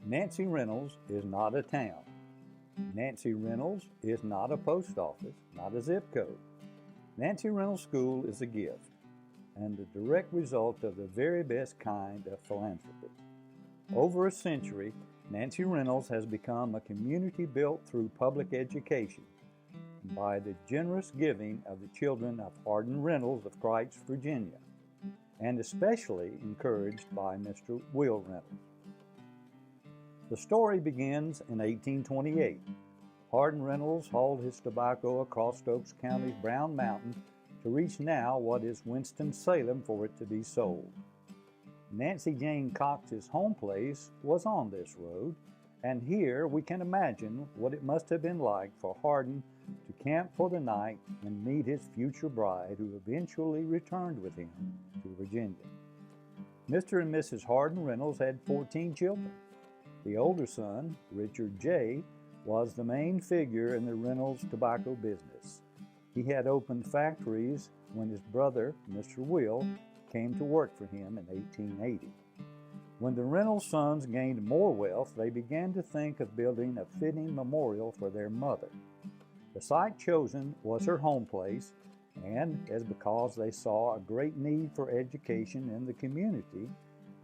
Nancy Reynolds is not a town. Nancy Reynolds is not a post office, not a zip code. Nancy Reynolds School is a gift and the direct result of the very best kind of philanthropy. Over a century, Nancy Reynolds has become a community built through public education by the generous giving of the children of Harden Reynolds of Christ, Virginia, and especially encouraged by Mr. Will Reynolds. The story begins in 1828. Harden Reynolds hauled his tobacco across Stokes County's Brown Mountain to reach now what is Winston-Salem for it to be sold. Nancy Jane Cox's home place was on this road, and here we can imagine what it must have been like for Harden to camp for the night and meet his future bride, who eventually returned with him to Virginia. Mr. and Mrs. Harden Reynolds had 14 children. The older son, Richard J., was the main figure in the Reynolds tobacco business. He had opened factories when his brother, Mr. Will, came to work for him in 1880. When the Reynolds sons gained more wealth, they began to think of building a fitting memorial for their mother. The site chosen was her home place, and as because they saw a great need for education in the community,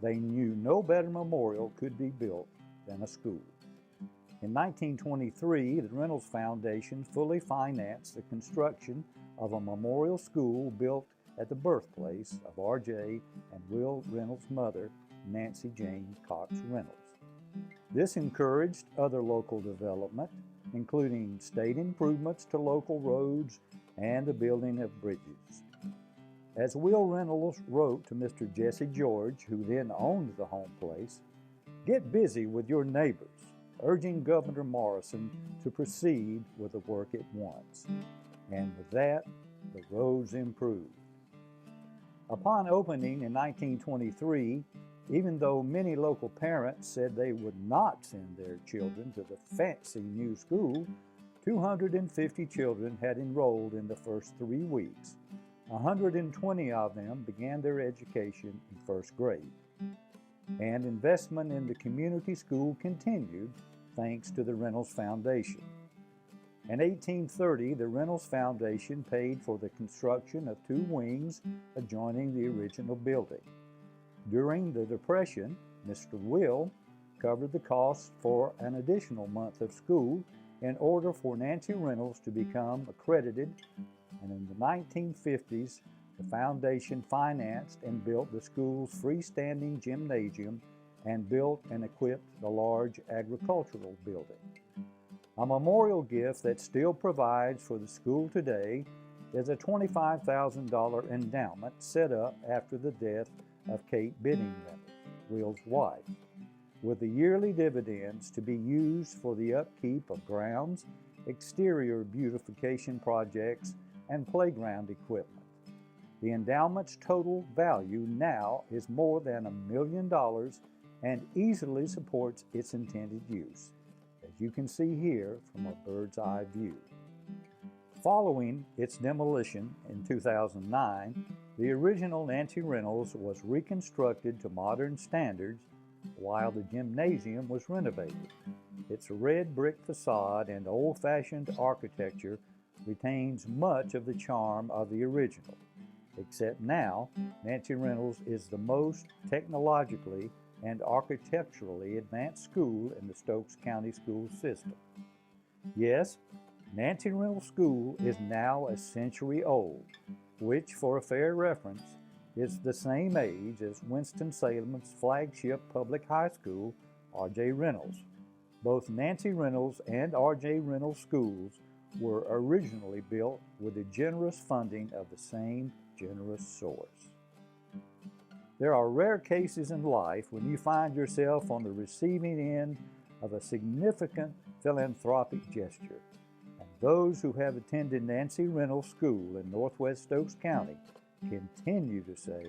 they knew no better memorial could be built than a school. In 1923, the Reynolds Foundation fully financed the construction of a memorial school built at the birthplace of R.J. and Will Reynolds' mother, Nancy Jane Cox Reynolds. This encouraged other local development, including state improvements to local roads and the building of bridges. As Will Reynolds wrote to Mr. Jesse George, who then owned the home place, "Get busy with your neighbors," urging Governor Morrison to proceed with the work at once. And with that, the roads improved. Upon opening in 1923, even though many local parents said they would not send their children to the fancy new school, 250 children had enrolled in the first 3 weeks. 120 of them began their education in first grade. And investment in the community school continued thanks to the Reynolds Foundation. In 1830, the Reynolds Foundation paid for the construction of 2 wings adjoining the original building. During the Depression, Mr. Will covered the costs for an additional month of school in order for Nancy Reynolds to become accredited, and in the 1950s, the foundation financed and built the school's freestanding gymnasium and built and equipped the large agricultural building. A memorial gift that still provides for the school today is a $25,000 endowment set up after the death of Kate Bidding Reynolds, Will's wife, with the yearly dividends to be used for the upkeep of grounds, exterior beautification projects, and playground equipment. The endowment's total value now is more than $1 million and easily supports its intended use, as you can see here from a bird's eye view. Following its demolition in 2009, the original Nancy Reynolds was reconstructed to modern standards while the gymnasium was renovated. Its red brick facade and old-fashioned architecture retains much of the charm of the original, except now Nancy Reynolds is the most technologically and architecturally advanced school in the Stokes County school system. Yes, Nancy Reynolds School is now a century old, which, for a fair reference, is the same age as Winston-Salem's flagship public high school, R.J. Reynolds. Both Nancy Reynolds and R.J. Reynolds schools were originally built with the generous funding of the same generous source. There are rare cases in life when you find yourself on the receiving end of a significant philanthropic gesture, and those who have attended Nancy Reynolds School in Northwest Stokes County continue to say,